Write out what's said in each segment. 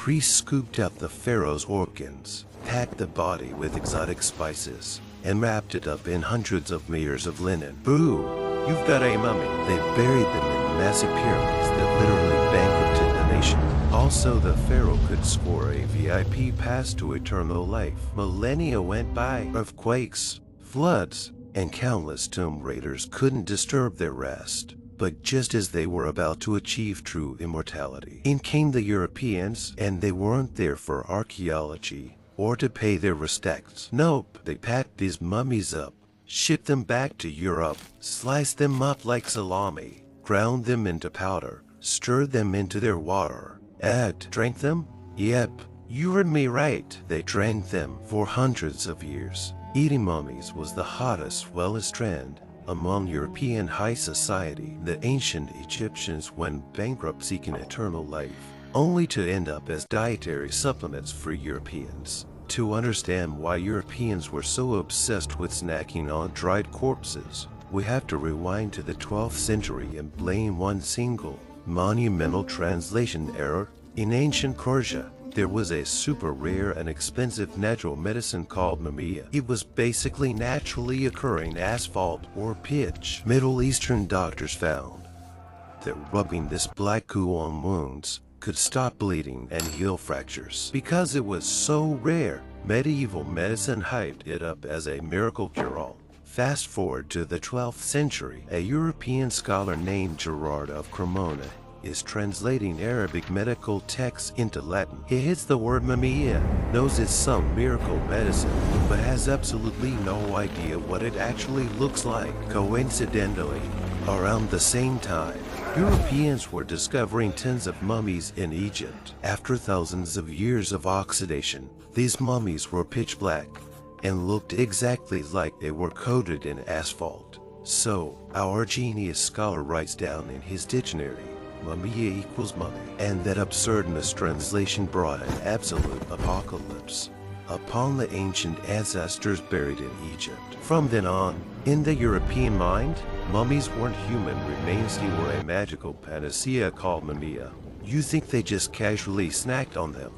priests scooped out the pharaoh's organs, packed the body with exotic spices, and wrapped it up in hundreds of layers of linen. Boo! You've got a mummy. They buried them in massive pyramids that literally bankrupted the nation. Also, the pharaoh could score a VIP pass to eternal life. Millennia went by. Earthquakes, floods, and countless tomb raiders couldn't disturb their rest. But just as they were about to achieve true immortality, in came the Europeans, and they weren't there for archaeology or to pay their respects. Nope, they packed these mummies up, shipped them back to Europe, sliced them up like salami, ground them into powder, stirred them into their water, and drank them? Yep, you heard me right. They drank them for hundreds of years. Eating mummies was the hottest wellness trend among European high society. The ancient Egyptians went bankrupt seeking eternal life, only to end up as dietary supplements for Europeans. To understand why Europeans were so obsessed with snacking on dried corpses, we have to rewind to the 12th century and blame one single, monumental translation error. In ancient Persia, there was a super rare and expensive natural medicine called mumia. It was basically naturally occurring asphalt or pitch. Middle Eastern doctors found that rubbing this black goo on wounds could stop bleeding and heal fractures. Because it was so rare, medieval medicine hyped it up as a miracle cure-all. Fast forward to the 12th century, a European scholar named Gerard of Cremona is translating Arabic medical texts into Latin. He hits the word mumia, knows it's some miracle medicine, but has absolutely no idea what it actually looks like. Coincidentally, around the same time, Europeans were discovering tons of mummies in Egypt. After thousands of years of oxidation, these mummies were pitch black and looked exactly like they were coated in asphalt. So, our genius scholar writes down in his dictionary, mumia equals mummy, and that absurd mistranslation brought an absolute apocalypse upon the ancient ancestors buried in Egypt. From then on, in the European mind, mummies weren't human remains, they were a magical panacea called mumia. You think they just casually snacked on them?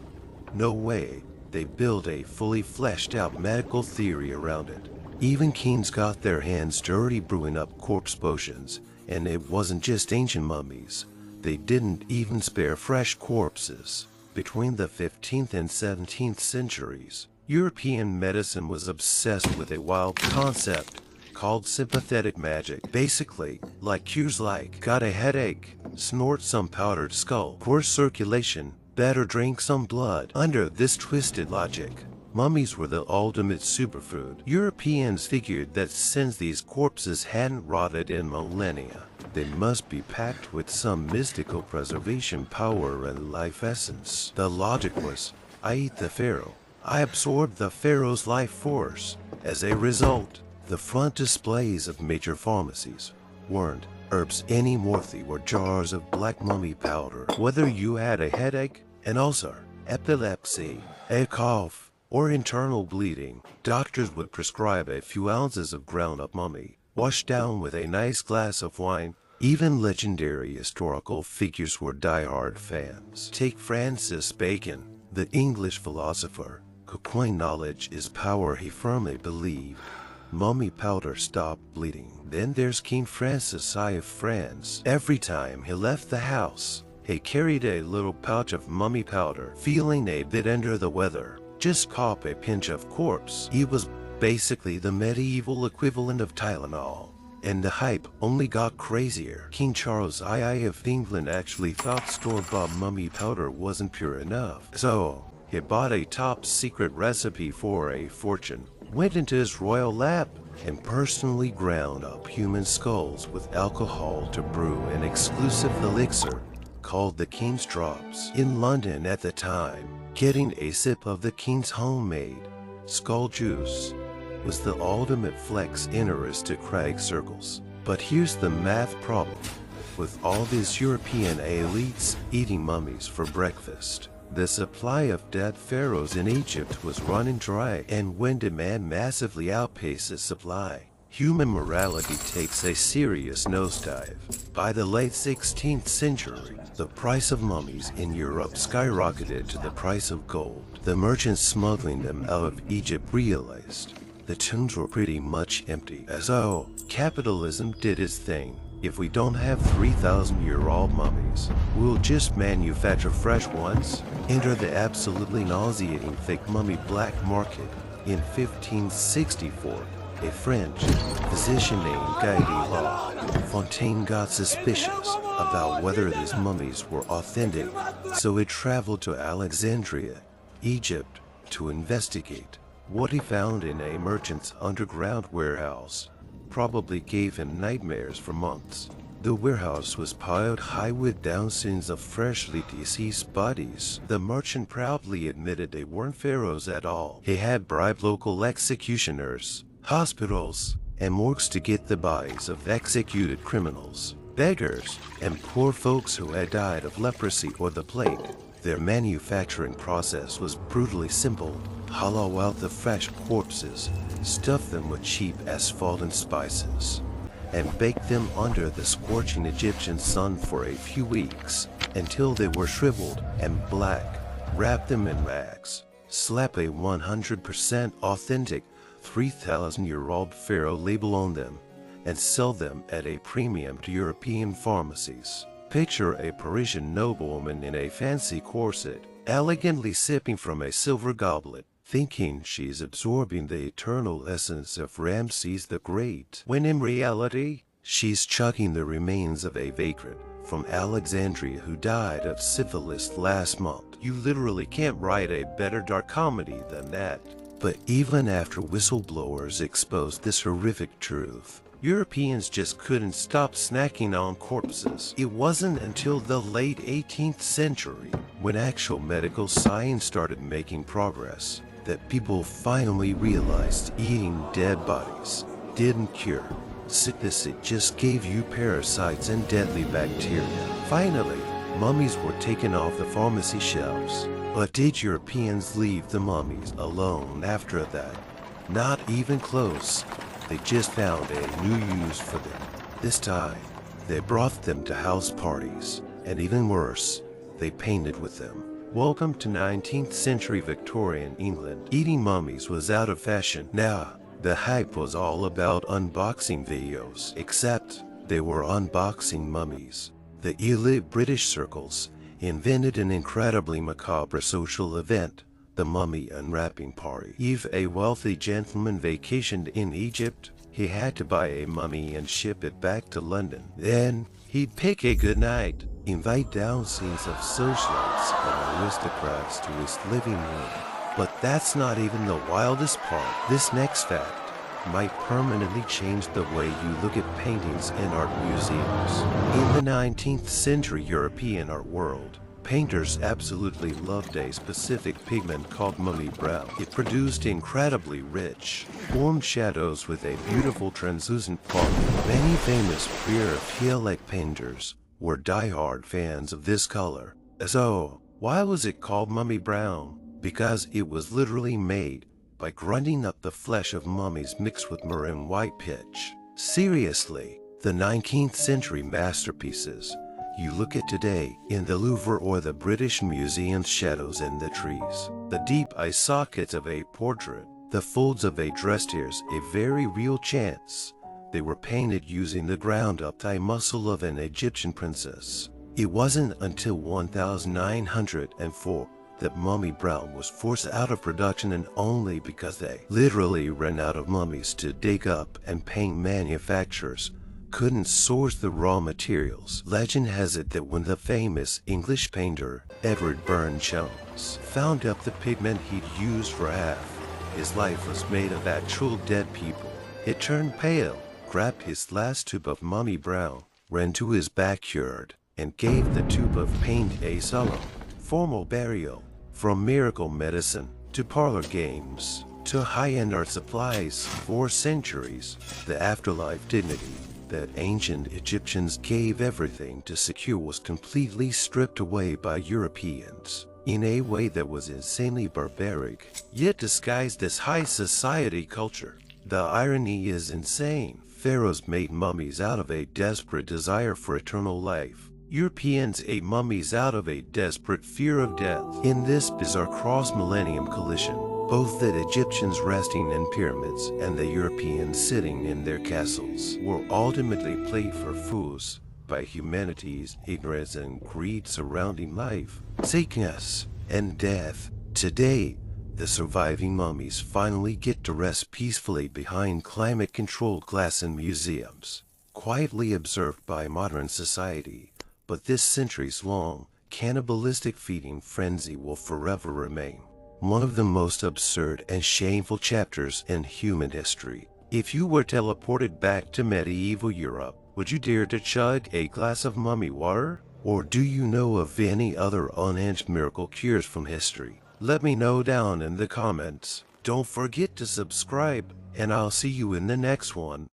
No way, they built a fully fleshed out medical theory around it. Even kings got their hands dirty brewing up corpse potions, and it wasn't just ancient mummies. They didn't even spare fresh corpses. Between the 15th and 17th centuries, European medicine was obsessed with a wild concept called sympathetic magic. Basically, like cures like, got a headache, snort some powdered skull, poor circulation, better drink some blood. Under this twisted logic, mummies were the ultimate superfood. Europeans figured that since these corpses hadn't rotted in millennia, they must be packed with some mystical preservation power and life essence. The logic was, I eat the pharaoh, I absorb the pharaoh's life force. As a result, the front displays of major pharmacies weren't herbs anymore, they were jars of black mummy powder. Whether you had a headache, an ulcer, epilepsy, a cough, or internal bleeding, doctors would prescribe a few ounces of ground-up mummy, washed down with a nice glass of wine. Even legendary historical figures were die-hard fans. Take Francis Bacon, the English philosopher, who coined knowledge is power. He firmly believed mummy powder stopped bleeding. Then there's King Francis I of France. Every time he left the house, he carried a little pouch of mummy powder. Feeling a bit under the weather, just cop a pinch of corpse. He was basically the medieval equivalent of Tylenol. And the hype only got crazier. King Charles II of England actually thought store-bought mummy powder wasn't pure enough. So, he bought a top-secret recipe for a fortune, went into his royal lab, and personally ground up human skulls with alcohol to brew an exclusive elixir called the King's Drops. In London at the time, getting a sip of the King's homemade skull juice was the ultimate flex in aristocratic circles. But here's the math problem. With all these European elites eating mummies for breakfast, the supply of dead pharaohs in Egypt was running dry, and when demand massively outpaces supply, human morality takes a serious nosedive. By the late 16th century, the price of mummies in Europe skyrocketed to the price of gold. The merchants smuggling them out of Egypt realized the tombs were pretty much empty, as capitalism did its thing. If we don't have 3,000-year-old mummies, we'll just manufacture fresh ones. Enter the absolutely nauseating fake mummy black market. In 1564, a French physician named Guy de la Fontaine got suspicious about whether these mummies were authentic, so he traveled to Alexandria, Egypt, to investigate. What he found in a merchant's underground warehouse probably gave him nightmares for months. The warehouse was piled high with thousands of freshly deceased bodies. The merchant proudly admitted they weren't pharaohs at all. He had bribed local executioners, hospitals, and morgues to get the bodies of executed criminals, beggars, and poor folks who had died of leprosy or the plague. Their manufacturing process was brutally simple. Hollow out the fresh corpses, stuff them with cheap asphalt and spices, and bake them under the scorching Egyptian sun for a few weeks until they were shriveled and black. Wrap them in rags, slap a 100% authentic 3,000-year-old pharaoh label on them, and sell them at a premium to European pharmacies. Picture a Parisian noblewoman in a fancy corset, elegantly sipping from a silver goblet, thinking she's absorbing the eternal essence of Ramses the Great, when in reality, she's chugging the remains of a vagrant from Alexandria who died of syphilis last month. You literally can't write a better dark comedy than that. But even after whistleblowers exposed this horrific truth, Europeans just couldn't stop snacking on corpses. It wasn't until the late 18th century, when actual medical science started making progress, that people finally realized eating dead bodies didn't cure sickness, it just gave you parasites and deadly bacteria. Finally, mummies were taken off the pharmacy shelves. But did Europeans leave the mummies alone after that? Not even close. They just found a new use for them. This time, they brought them to house parties, and even worse, they painted with them. Welcome to 19th century Victorian England. Eating mummies was out of fashion. Now, the hype was all about unboxing videos, except they were unboxing mummies. The elite British circles invented an incredibly macabre social event, the mummy unwrapping party. If a wealthy gentleman vacationed in Egypt, he had to buy a mummy and ship it back to London. Then, he'd pick a good night, invite thousands of socialites and aristocrats to his living room. But that's not even the wildest part. This next fact might permanently change the way you look at paintings in art museums. In the 19th century European art world, painters absolutely loved a specific pigment called mummy brown. It produced incredibly rich, warm shadows with a beautiful translucent quality. Many famous Pre-Raphaelite painters were die-hard fans of this color. So, why was it called mummy brown? Because it was literally made by grinding up the flesh of mummies mixed with maroon white pitch. Seriously, the 19th century masterpieces you look at today in the Louvre or the British Museum's shadows in the trees, the deep eye sockets of a portrait, the folds of a dress, there's a very real chance they were painted using the ground-up thigh muscle of an Egyptian princess. It wasn't until 1904 that mummy brown was forced out of production, and only because they literally ran out of mummies to dig up, and paint manufacturers couldn't source the raw materials. Legend has it that when the famous English painter Edward Burne-Jones found out the pigment he'd used for half his life was made of actual dead people, he turned pale, grabbed his last tube of mummy brown, ran to his backyard, and gave the tube of paint a solemn, formal burial. From miracle medicine to parlor games to high-end art supplies, for centuries, the afterlife dignity that ancient Egyptians gave everything to secure was completely stripped away by Europeans in a way that was insanely barbaric, yet disguised as high society culture. The irony is insane. Pharaohs made mummies out of a desperate desire for eternal life. Europeans ate mummies out of a desperate fear of death. In this bizarre cross-millennium collision, both the Egyptians resting in pyramids and the Europeans sitting in their castles were ultimately played for fools by humanity's ignorance and greed surrounding life, sickness, and death. Today, the surviving mummies finally get to rest peacefully behind climate-controlled glass in museums, quietly observed by modern society. But this centuries-long, cannibalistic feeding frenzy will forever remain one of the most absurd and shameful chapters in human history. If you were teleported back to medieval Europe, would you dare to chug a glass of mummy water? Or do you know of any other unhinged miracle cures from history? Let me know down in the comments. Don't forget to subscribe, and I'll see you in the next one.